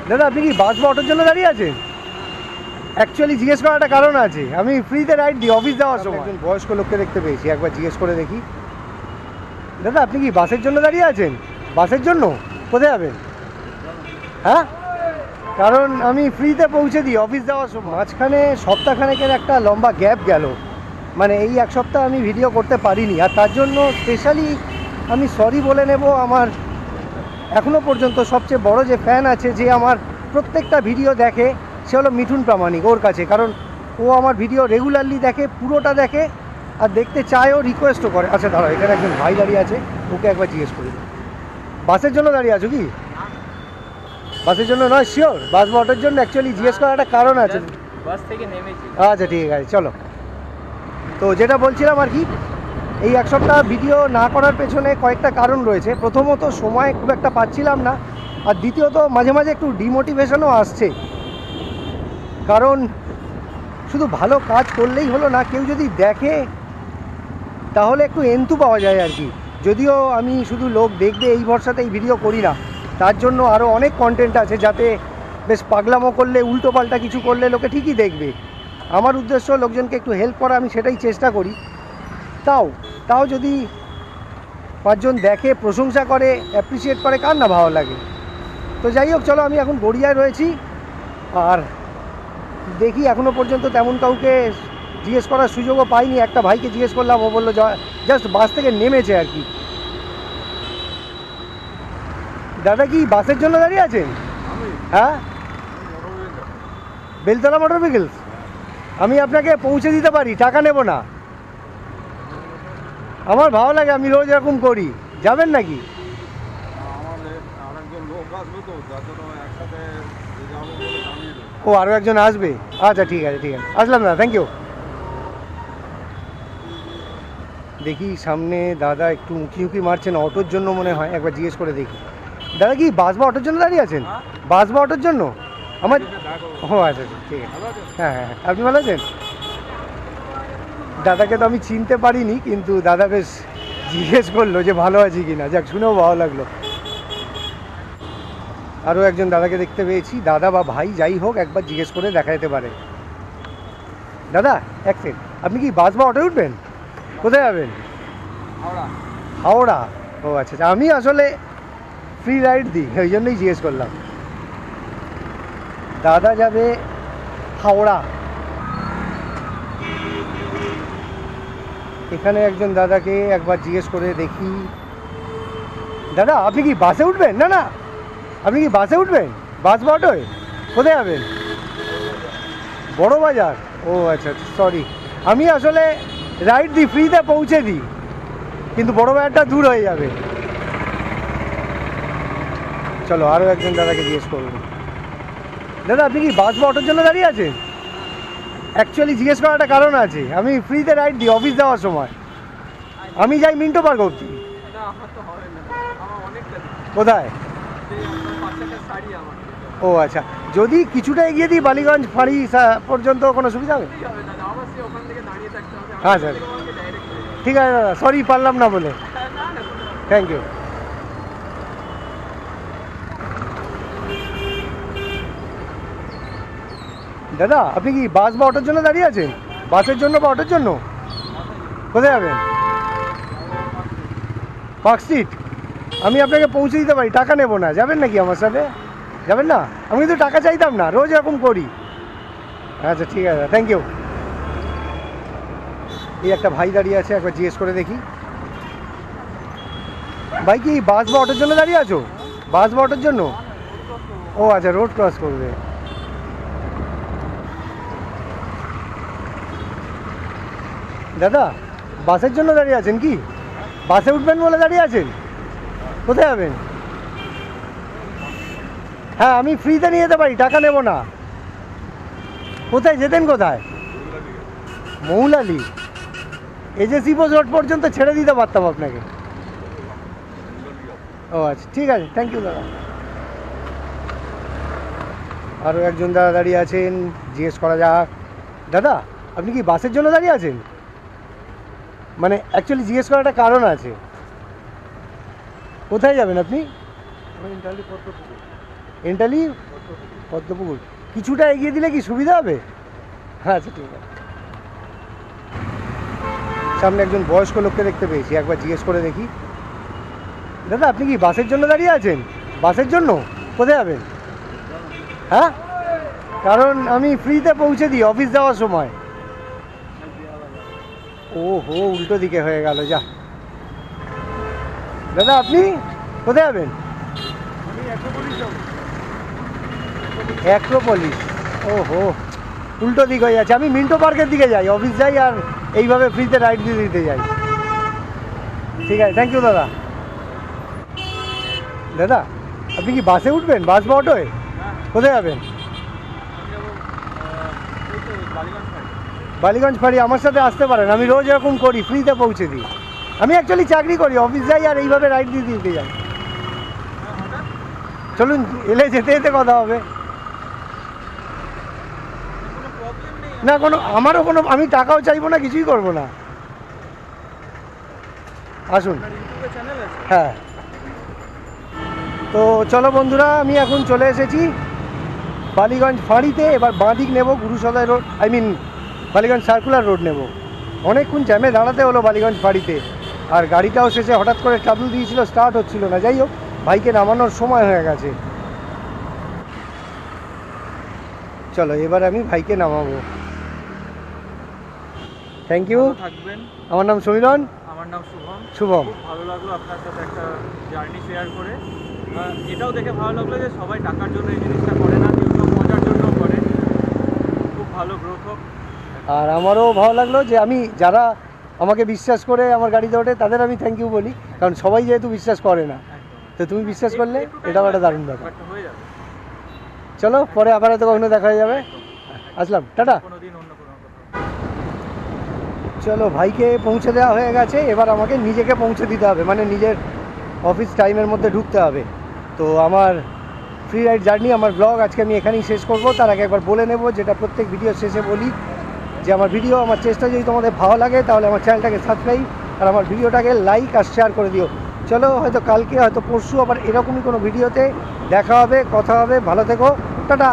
দাদা আপনি কি বাস বা অটোর জন্য দাঁড়িয়ে আছেন? অ্যাকচুয়ালি জিজ্ঞেস করার একটা কারণ আছে, আমি ফ্রিতে রাইড দিই অফিস যাওয়ার সময়। একজন বয়স্ক লোককে দেখতে পেয়েছি, একবার জিজ্ঞেস করে দেখি। দাদা আপনি কি বাসের জন্য দাঁড়িয়ে আছেন? বাসের জন্য? কোথায় যাবেন? হ্যাঁ, কারণ আমি ফ্রিতে পৌঁছে দিই অফিস যাওয়ার সময়। মাঝখানে সপ্তাহখানেকের একটা লম্বা গ্যাপ গেল, মানে এই এক সপ্তাহ আমি ভিডিও করতে পারিনি, আর তার জন্য স্পেশালি আমি সরি বলে নেব আমার এখনও পর্যন্ত সবচেয়ে বড় যে ফ্যান আছে, যে আমার প্রত্যেকটা ভিডিও দেখে, সে হলো মিঠুন প্রামাণিক। ওর কাছে, কারণ ও আমার ভিডিও রেগুলারলি দেখে, পুরোটা দেখে, আর দেখতে চায়ও, রিকোয়েস্টও করে। আচ্ছা দাঁড়াও, এখানে একজন ভাই দাঁড়িয়ে আছে, ওকে একবার জিজ্ঞেস করি। বাসের জন্য দাঁড়িয়ে আছো কি? বাসের জন্য নয়, শিওর? বাস বা অটোর জন্য? অ্যাকচুয়ালি জিজ্ঞেস করার একটা কারণ আছে। বাস থেকে নেমেছি। আচ্ছা ঠিক আছে, চলো। তো যেটা বলছিলাম আর কি, এই এক সপ্তাহ ভিডিও না করার পেছনে কয়েকটা কারণ রয়েছে। প্রথমত সময় খুব একটা পাচ্ছিলাম না, আর দ্বিতীয়ত মাঝে মাঝে একটু ডিমোটিভেশনও আসছে। কারণ শুধু ভালো কাজ করলেই হলো না, কেউ যদি দেখে তাহলে একটু এন্থু পাওয়া যায় আর কি। যদিও আমি শুধু লোক দেখবে এই ভরসাতেই ভিডিও করি না, তার জন্য আরও অনেক কন্টেন্ট আছে, যাতে বেশ পাগলামো করলে, উল্টো পাল্টা কিছু করলে লোকে ঠিকই দেখবে। আমার উদ্দেশ্য লোকজনকে একটু হেল্প করা, আমি সেটাই চেষ্টা করি। তাও যদি পাঁচজন দেখে, প্রশংসা করে, অ্যাপ্রিসিয়েট করে, কার না ভালো লাগে। তো যাই হোক, চলো, আমি এখন গড়িয়ায় রয়েছি, আর দেখি এখনও পর্যন্ত তেমন কাউকে জিজ্ঞেস করার সুযোগও পাইনি। একটা ভাইকে জিজ্ঞেস করলাম, ও বললো জাস্ট বাস থেকে নেমেছে আর কি। দাদা কি বাসের জন্য দাঁড়িয়ে আছেন? হ্যাঁ, বেলতলা মোটর ভেহিকলস। আমি আপনাকে পৌঁছে দিতে পারি, টাকা নেব না। আমার ভালো লাগে, আমি রোজ এরকম করি। যাবেন নাকি? ও আরও একজন আসবে? আচ্ছা ঠিক আছে, ঠিক আছে, আসলাম দাদা, থ্যাংক ইউ। দেখি সামনে দাদা একটু উঁকি মারছেন, অটোর জন্য মনে হয়, একবার জিজ্ঞেস করে দেখি। দাদা কি বাস বা অটোর জন্য দাঁড়িয়ে আছেন? বাস বা অটোর জন্য? আমার, ও আচ্ছা ঠিক আছে, হ্যাঁ হ্যাঁ, আপনি ভালো আছেন? দাদাকে তো আমি চিনতে পারিনি, কিন্তু দাদা বেশ জিজ্ঞেস করলো যে ভালো আছি কি না। যাক, শুনেও ভালো লাগলো। আরও একজন দাদাকে দেখতে পেয়েছি, দাদা বা ভাই যাই হোক, একবার জিজ্ঞেস করে দেখা যেতে পারে। দাদা এক সেকেন্ড, আপনি কি বাস বা অটোয় উঠবেন? কোথায় যাবেন? হাওড়া? ও আচ্ছা আচ্ছা, আমি আসলে ফ্রি রাইড দিই, ওই জন্যই জিজ্ঞেস করলাম। দাদা যাবে হাওড়া। এখানে একজন দাদাকে একবার জিজ্ঞেস করে দেখি। দাদা আপনি কি বাসে উঠবেন? না না, আপনি কি বাসে উঠবেন? বাস বা অটোয়? কোথায় যাবেন? বড় বাজার? ও আচ্ছা আচ্ছা, সরি, আমি আসলে রাইড দিই, ফ্রিতে পৌঁছে দিই, কিন্তু বড় বাজারটা দূর হয়ে যাবে। চলো আরও একজন দাদাকে জিজ্ঞেস করব। দাদা আপনি কি বাস বা অটোর জন্য দাঁড়িয়ে আছেন? অ্যাকচুয়ালি জিজ্ঞেস করার একটা কারণ আছে, আমি ফ্রিতে রাইড দিই অফিস যাওয়ার সময়। আমি যাই মিন্টো পার্ক অবধি। কোথায়? ও আচ্ছা, যদি কিছুটা এগিয়ে দিই বালিগঞ্জ ফাঁড়ি পর্যন্ত, কোনো সুবিধা হবে? হ্যাঁ স্যার, ঠিক আছে দাদা, সরি পারলাম না বলে, থ্যাংক ইউ। দাদা আপনি কি বাস বা অটোর জন্য দাঁড়িয়ে আছেন? বাসের জন্য বা অটোর জন্য? কোথায় যাবেন? Park street? আমি আপনাকে পৌঁছে দিতে পারি, টাকা নেব না। যাবেন নাকি আমার সাথে? যাবেন না? আমি কিন্তু টাকা চাইতাম না, রোজ এরকম করি। আচ্ছা ঠিক আছে, থ্যাংক ইউ। এই একটা ভাই দাঁড়িয়ে আছে, একবার জিজ্ঞেস করে দেখি। ভাই কি বাস বা অটোর জন্য দাঁড়িয়ে আছো? বাস বা অটোর জন্য? ও আচ্ছা, রোড ক্রস করবে। দাদা বাসের জন্য দাঁড়িয়ে আছেন কি? বাসে উঠবেন বলে দাঁড়িয়ে আছেন? কোথায় যাবেন? হ্যাঁ, আমি ফ্রিতে নিয়ে যেতে পারি, টাকা নেব না। কোথায় যেতেন? কোথায়? মৌলালি? এজেসি বোস রোড পর্যন্ত ছেড়ে দিতে পারতাম আপনাকে। ও আচ্ছা ঠিক আছে, থ্যাংক ইউ দাদা। আরও একজন দাদা দাঁড়িয়ে আছেন, জিজ্ঞেস করা যাক। দাদা আপনি কি বাসের জন্য দাঁড়িয়ে আছেন? মানে অ্যাকচুয়ালি জিজ্ঞেস করার একটা কারণ আছে। কোথায় যাবেন আপনি? এন্টালি? পদ্মপুকুর কিছুটা এগিয়ে দিলে কি সুবিধা হবে? আচ্ছা ঠিক আছে। সামনে একজন বয়স্ক লোককে দেখতে পেয়েছি, একবার জিজ্ঞেস করে দেখি। দাদা আপনি কি বাসের জন্য দাঁড়িয়ে আছেন? বাসের জন্য? কোথায় যাবেন? হ্যাঁ, কারণ আমি ফ্রিতে পৌঁছে দিই অফিস যাওয়ার সময়। ও হো, উল্টো দিকে হয়ে গেল যা। দাদা আপনি কোথায় যাবেন? অ্যাক্রোপলিস। ও হো, উল্টো দিক হয়ে যাচ্ছে। আমি মিন্টো পার্কের দিকে যাই, অফিস যাই আর এইভাবে ফ্রিতে রাইড দিয়ে দিতে যাই। ঠিক আছে, থ্যাংক ইউ দাদা। দাদা আপনি কি বাসে উঠবেন, বাস বা অটোয়? কোথায় যাবেন? বালিগঞ্জ ফাঁড়ি। আমার সাথে আসতে পারেন, আমি রোজ এরকম করি, ফ্রিতে পৌঁছে দিই। আমি অ্যাকচুয়ালি চাকরি করি, অফিস যাই আর এইভাবে রাইড দিয়ে দিতে যাই। চলুন, এলে যেতে যেতে কথা হবে। না কোনো, আমারও কোনো, আমি টাকাও চাইবো না, কিছুই করবো না। আসুন। হ্যাঁ, তো চলো বন্ধুরা, আমি এখন চলে এসেছি বালিগঞ্জ ফাঁড়িতে। এবার বাঁদিক নেব, Gurusaday road, Ballygunge circular road নেব। অনেকক্ষণ জ্যামে দাঁড়াতে হলো বালিগঞ্জ ফাঁড়িতে, আর গাড়িটাও শেষে হঠাৎ করে ট্রাবল দিয়েছিল, স্টার্ট হচ্ছিল না। যাই হোক, বাইকে নামানোর সময় হয়ে গেছে। চলো এবার আমি ভাইকে নামাবো। Thank you. থাকবেন। আমার নাম সমীরণ। আমার নাম শুভম। শুভম। খুব ভালো লাগলো আপনার সাথে একটা জার্নি শেয়ার করে। এটাও দেখে ভালো লাগলো যে সবাই টাকার জন্য এই জিনিসটা করে না, কেউ কেউ মজার জন্য করে। খুব ভালো গ্রোথ হোক। আর আমারও ভালো লাগলো যে আমি, যারা আমাকে বিশ্বাস করে আমার গাড়িতে ওঠে তাদের আমি থ্যাংক ইউ বলি, কারণ সবাই যেহেতু বিশ্বাস করে না, তো তুমি বিশ্বাস করলে এটাও একটা দারুণ ব্যাপার। হয়ে যাবে। চলো পরে আবার হয়তো কখনো দেখা হয়ে যাবে। আসলাম, টাটা। কোনোদিন অন্য কোনো কথা। চলো, ভাইকে পৌঁছে দেওয়া হয়ে গেছে, এবার আমাকে নিজেকে পৌঁছে দিতে হবে, মানে নিজের অফিস টাইমের মধ্যে ঢুকতে হবে। তো আমার ফ্রি রাইড জার্নি, আমার ব্লগ আজকে আমি এখানেই শেষ করব। তার আগে একবার বলে নেব, যেটা প্রত্যেক ভিডিও শেষে বলি, যে আমার ভিডিও, আমার চেষ্টা যদি তোমাদের ভালো লাগে তাহলে আমার চ্যানেলটাকে সাবস্ক্রাইব আর আমার ভিডিওটাকে লাইক আর শেয়ার করে দিও। চলো, হয়তো কালকে, হয়তো পরশু আবার এরকমই কোনো ভিডিওতে দেখা হবে, কথা হবে। ভালো থেকো, টাটা।